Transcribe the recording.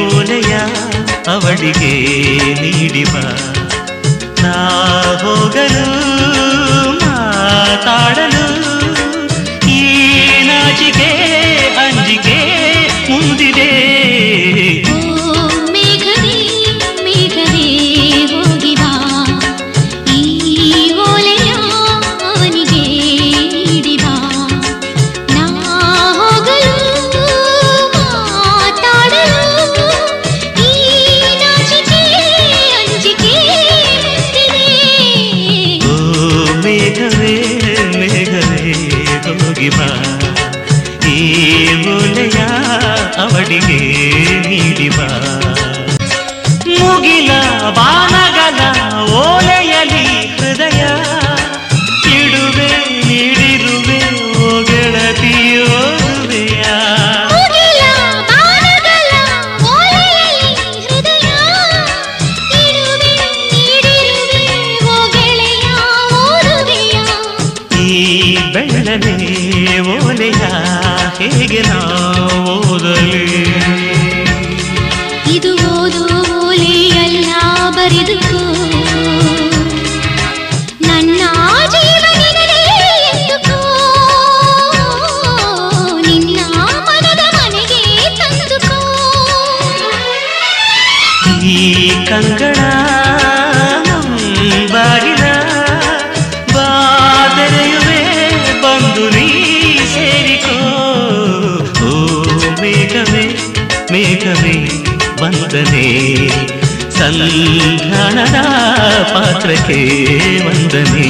ಓಲೆಯ ಅವಳಿಗೆ ನೀಡಿವ ನಾ ಹೋಗಲು ಮಾತಾಡಲು ಈ ನಾಚಿಕೆ ಅಂಜಿಕೆ ಮುಂದಿದೆ ಈ ಓಲೆಯ ಅವಳಿಗೆ ನೀಡಿವ ಮುಗಿಲ ಬಾನಗಲ ಓಲೆಯಲಿ ಹೃದಯ ಇಡುವೆ ನೀಡಿರುವೆ ಓ ಗೆಳತಿಯೋರುವೆಯ ಈ ಬೆಳ್ಳನೆ ಓಲೆಯ ಹೇಗೆ ನಾವು ಓದಲಿ ಇದು ಓದು ಓಲೆಯಲ್ಲ ಬರೆದುಕೋ ನನ್ನ ಜೀವನದಲ್ಲಿ ಎಂದುಕೋ ನಿನ್ನ ಮನದ ಮನೆಗೆ ತಂದುಕೋ ಈ ಕಂಗಳ ಬಾಗಿಲ ಬಾದರೆಯುವೆ ಬಂದು ನೀ ಸೇರಿಕೋ ಓ ಮೇಘವೇ ಮೇಘವೇ ವಂದನೆ ಸಂಧಾನದ ಪಾತ್ರಕ್ಕೆ ವಂದನೆ